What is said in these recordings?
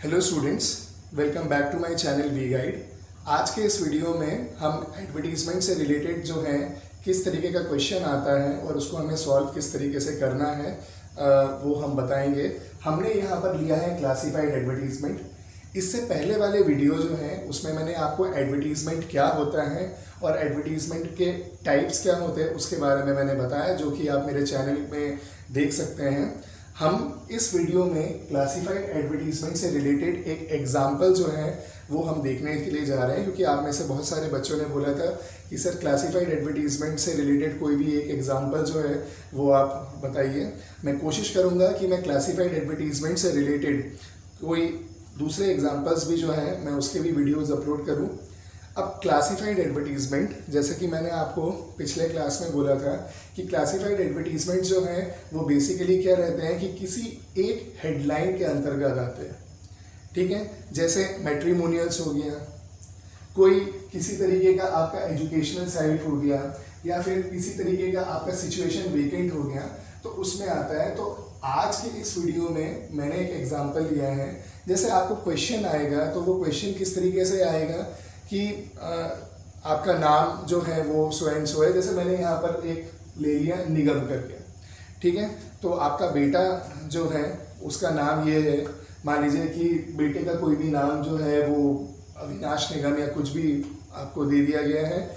Hello students, welcome back to my channel we guide. आज के इस वीडियो में हम एडवर्टीजमेंट से रिलेटेड जो है किस तरीके का क्वेश्चन आता है और उसको हमें सॉल्व किस तरीके से करना है वो हम बताएंगे। हमने यहाँ पर लिया है क्लासिफाइड एडवर्टीजमेंट। इससे पहले वाले वीडियो जो हैं उसमें मैंने आपको एडवर्टीजमेंट क्या होता है और एडवर्टीजमेंट के टाइप्स क्या होते हैं उसके बारे में मैंने बताया, जो कि आप मेरे चैनल में देख सकते हैं। हम इस वीडियो में क्लासिफाइड एडवर्टीजमेंट से रिलेटेड एक एग्जाम्पल जो है वो हम देखने के लिए जा रहे हैं, क्योंकि आप में से बहुत सारे बच्चों ने बोला था कि सर क्लासिफाइड एडवर्टीजमेंट से रिलेटेड कोई भी एक एग्जाम्पल जो है वो आप बताइए। मैं कोशिश करूंगा कि मैं क्लासिफाइड एडवर्टीजमेंट से रिलेटेड कोई दूसरे एग्जाम्पल्स भी जो है मैं उसके भी वीडियोज़ अपलोड करूँ। अब क्लासिफाइड एडवर्टीजमेंट, जैसे कि मैंने आपको पिछले क्लास में बोला था कि क्लासिफाइड एडवर्टीजमेंट जो है वो बेसिकली क्या रहते हैं कि किसी एक हेडलाइन के अंतर्गत आते हैं। ठीक है, जैसे मैट्रिमोनियल्स हो गया, कोई किसी तरीके का आपका एजुकेशनल साइट हो गया, या फिर किसी तरीके का आपका सिचुएशन वेकेंट हो गया, तो उसमें आता है। तो आज के इस वीडियो में मैंने एक एग्जाम्पल लिया है। जैसे आपको क्वेश्चन आएगा तो वो क्वेश्चन किस तरीके से आएगा कि आपका नाम जो है वो सो एंड सो है। जैसे मैंने यहाँ पर एक ले लिया निगम करके, ठीक है। तो आपका बेटा जो है उसका नाम ये है, मान लीजिए कि बेटे का कोई भी नाम जो है वो अविनाश निगम या कुछ भी आपको दे दिया गया है।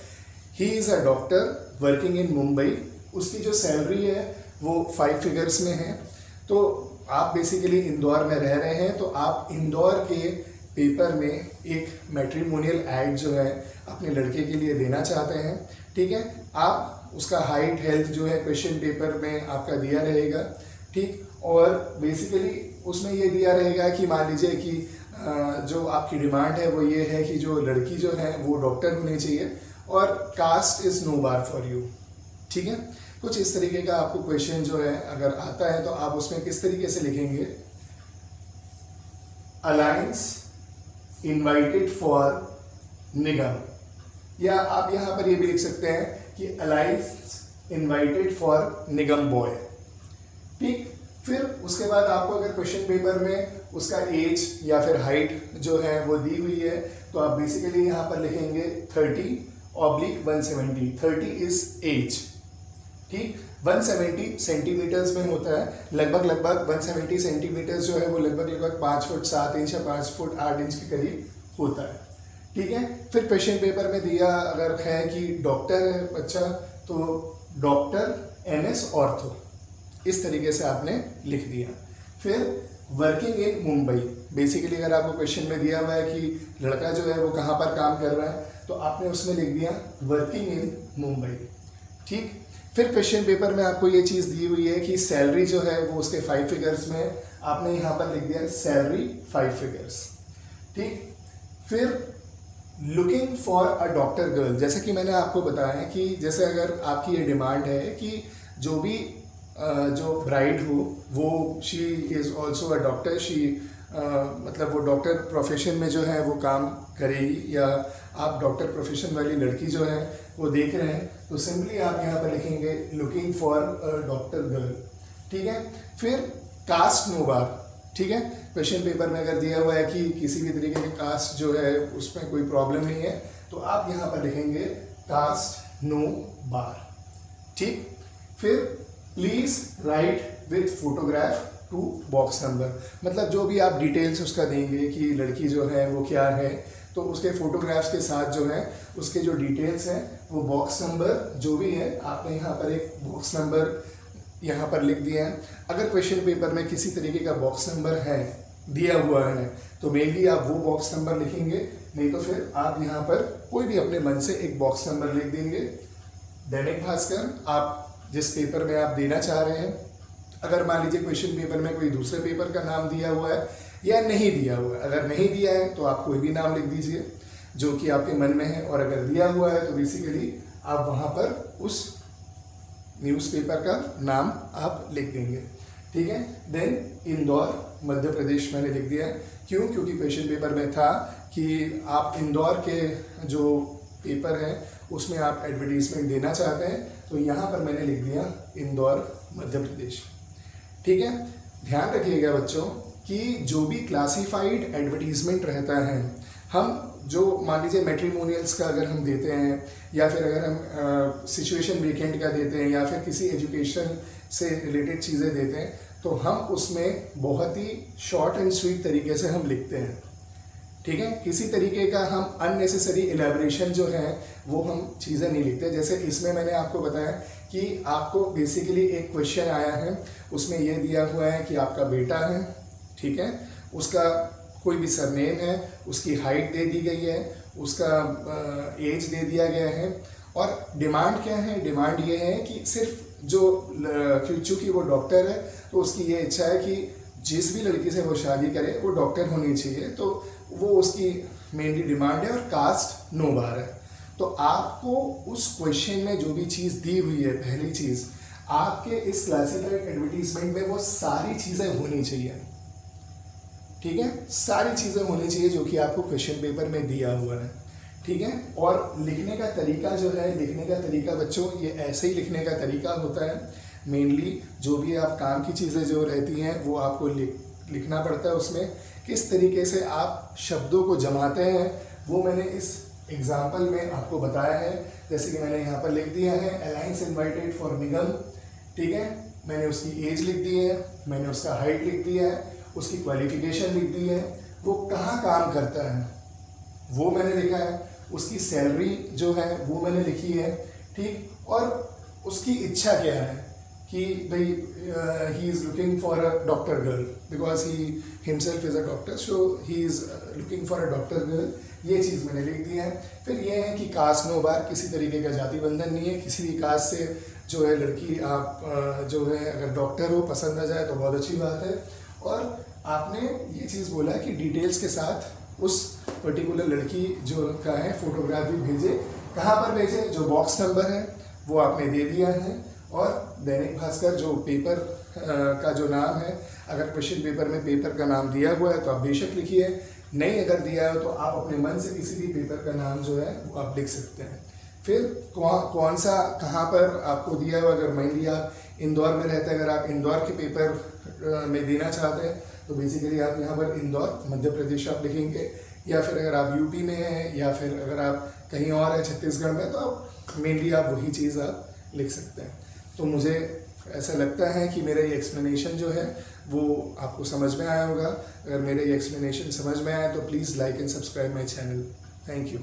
He is a doctor working in Mumbai. उसकी जो सैलरी है वो 5 फिगर्स में है। तो आप बेसिकली इंदौर में रह रहे हैं, तो आप इंदौर के पेपर में एक मैट्रिमोनियल ऐड जो है अपने लड़के के लिए देना चाहते हैं। ठीक है, आप उसका हाइट हेल्थ जो है क्वेश्चन पेपर में आपका दिया रहेगा। ठीक, और बेसिकली उसमें ये दिया रहेगा कि मान लीजिए कि जो आपकी डिमांड है वो ये है कि जो लड़की जो है वो डॉक्टर होनी चाहिए और caste is no bar for you. ठीक है, कुछ इस तरीके का आपको क्वेश्चन जो है अगर आता है तो आप उसमें किस तरीके से लिखेंगे, अलायंस इनवाइटेड फॉर निगम, या आप यहाँ पर ये भी लिख सकते हैं कि alliance invited for Nigam boy. ठीक, फिर उसके बाद आपको अगर क्वेश्चन पेपर में उसका एज या फिर हाइट जो है वो दी हुई है, तो आप बेसिकली यहाँ पर लिखेंगे 30/170। 30 इज एज। ठीक, 170 सेंटीमीटर्स में होता है, लगभग 170 सेंटीमीटर्स जो है वो लगभग 5 फुट 7 इंच या 5 फुट 8 इंच के करीब होता है। ठीक है, फिर क्वेश्चन पेपर में दिया अगर है कि डॉक्टर है बच्चा, तो डॉक्टर MS ऑर्थो, इस तरीके से आपने लिख दिया। फिर वर्किंग इन मुंबई, बेसिकली अगर आपको क्वेश्चन में दिया हुआ है कि लड़का जो है वो कहाँ पर काम कर रहा है, तो आपने उसमें लिख दिया वर्किंग इन मुंबई। ठीक, फिर क्वेश्चन पेपर में आपको ये चीज़ दी हुई है कि सैलरी जो है वो उसके 5 फिगर्स में, आपने यहाँ पर लिख दिया सैलरी 5 फिगर्स। ठीक, फिर looking for a doctor girl, जैसे कि मैंने आपको बताया कि जैसे अगर आपकी ये डिमांड है कि जो भी जो ब्राइड हो वो she is also a doctor, मतलब वो डॉक्टर प्रोफेशन में जो है वो काम करेगी, या आप डॉक्टर प्रोफेशन वाली लड़की जो है वो देख रहे हैं, तो सिंपली आप यहाँ पर लिखेंगे लुकिंग फॉर डॉक्टर गर्ल। ठीक है, फिर कास्ट नो बार। ठीक है, क्वेश्चन पेपर में अगर दिया हुआ है कि किसी भी तरीके की कास्ट जो है उसमें कोई प्रॉब्लम नहीं है, तो आप यहाँ पर लिखेंगे कास्ट नो बार। ठीक, फिर please write with photograph to box number, मतलब जो भी आप डिटेल्स उसका देंगे कि लड़की जो है वो क्या है, तो उसके फोटोग्राफ्स के साथ जो है उसके जो डिटेल्स हैं वो बॉक्स नंबर जो भी है आपने यहाँ पर एक बॉक्स नंबर यहाँ पर लिख दिया है। अगर क्वेश्चन पेपर में किसी तरीके का बॉक्स नंबर है दिया हुआ है तो मेनली आप वो बॉक्स नंबर लिखेंगे, नहीं तो फिर आप यहाँ पर कोई भी अपने मन से एक बॉक्स नंबर लिख देंगे। दैनिक भास्कर आप जिस पेपर में आप देना चाह रहे हैं, अगर मान लीजिए क्वेश्चन पेपर में कोई दूसरे पेपर का नाम दिया हुआ है या नहीं दिया हुआ है, अगर नहीं दिया है तो आप कोई भी नाम लिख दीजिए जो कि आपके मन में है, और अगर दिया हुआ है तो बेसिकली आप वहाँ पर उस न्यूज़पेपर का नाम आप लिख देंगे। ठीक है, देन इंदौर मध्य प्रदेश मैंने लिख दिया। क्यों? क्योंकि क्वेश्चन पेपर में था कि आप इंदौर के जो पेपर है उसमें आप एडवर्टीजमेंट देना चाहते हैं, तो यहाँ पर मैंने लिख दिया इंदौर मध्य प्रदेश। ठीक है, ध्यान रखिएगा बच्चों कि जो भी क्लासिफाइड एडवर्टीजमेंट रहता है, हम जो मान लीजिए मैट्रिमोनियल्स का अगर हम देते हैं, या फिर अगर हम सिचुएशन वीकेंड का देते हैं, या फिर किसी एजुकेशन से रिलेटेड चीज़ें देते हैं, तो हम उसमें बहुत ही शॉर्ट एंड स्वीट तरीके से हम लिखते हैं, ठीक है। किसी तरीके का हम अननेसेसरी एलैबोरेशन जो है वो हम चीज़ें नहीं लिखते। जैसे इसमें मैंने आपको बताया कि आपको बेसिकली एक क्वेश्चन आया है, उसमें ये दिया हुआ है कि आपका बेटा है, ठीक है, उसका कोई भी सरनेम है, उसकी हाइट दे दी गई है, उसका एज दे दिया गया है, और डिमांड क्या है, डिमांड ये है कि सिर्फ जो चूँकि वो डॉक्टर है तो उसकी ये इच्छा है कि जिस भी लड़की से वो शादी करे वो डॉक्टर होनी चाहिए, तो वो उसकी मेनली डिमांड है, और कास्ट नो बार है। तो आपको उस क्वेश्चन में जो भी चीज़ दी हुई है, पहली चीज़ आपके इस क्लासिफाइड एडवर्टीजमेंट में वो सारी चीज़ें होनी चाहिए, ठीक है, सारी चीज़ें होनी चाहिए जो कि आपको क्वेश्चन पेपर में दिया हुआ है, ठीक है। और लिखने का तरीका जो है, लिखने का तरीका बच्चों ये ऐसे ही लिखने का तरीका होता है। मेनली जो भी आप काम की चीज़ें जो रहती हैं वो आपको लिखना पड़ता है, उसमें किस तरीके से आप शब्दों को जमाते हैं वो मैंने इस एग्जाम्पल में आपको बताया है। जैसे कि मैंने यहाँ पर लिख दिया है अलायंस इनवाइटेड फॉर निगम, ठीक है, मैंने उसकी एज लिख दी है, मैंने उसका हाइट लिख दिया है, उसकी क्वालिफिकेशन लिख दी है, वो कहाँ काम करता है वो मैंने लिखा है, उसकी सैलरी जो है वो मैंने लिखी है, ठीक, और उसकी इच्छा क्या है कि भाई he is looking for a doctor girl because he himself is a doctor, so he is looking for a doctor girl, ये चीज़ मैंने लिख दी है। फिर ये है कि कास्ट नो बार, किसी तरीके का जाति बंधन नहीं है, किसी भी कास्ट से जो है लड़की आप जो है अगर डॉक्टर हो पसंद आ जाए तो बहुत अच्छी बात है। और आपने ये चीज़ बोला कि डिटेल्स के साथ उस पर्टिकुलर लड़की जो का है फोटोग्राफ भी भेजे, कहाँ पर भेजे, जो बॉक्स नंबर है वो आपने दे दिया है, और दैनिक भास्कर जो पेपर का जो नाम है, अगर क्वेश्चन पेपर में पेपर का नाम दिया हुआ है तो आप बेशक लिखिए, नहीं अगर दिया है तो आप अपने मन से किसी भी पेपर का नाम जो है वो आप लिख सकते हैं। फिर कौन सा कहाँ पर आपको दिया हुआ, अगर मान लिया आप इंदौर में रहते हैं, अगर आप इंदौर के पेपर में देना चाहते हैं तो बेसिकली आप यहाँ पर इंदौर मध्य प्रदेश आप लिखेंगे, या फिर अगर आप यूपी में हैं, या फिर अगर आप कहीं और हैं छत्तीसगढ़ में, तो आप मेनली आप वही चीज़ आप लिख सकते हैं। तो मुझे ऐसा लगता है कि मेरा ये एक्सप्लेनेशन जो है वो आपको समझ में आया होगा। अगर मेरा ये एक्सप्लेनेशन समझ में आया तो please like and subscribe my channel. Thank you.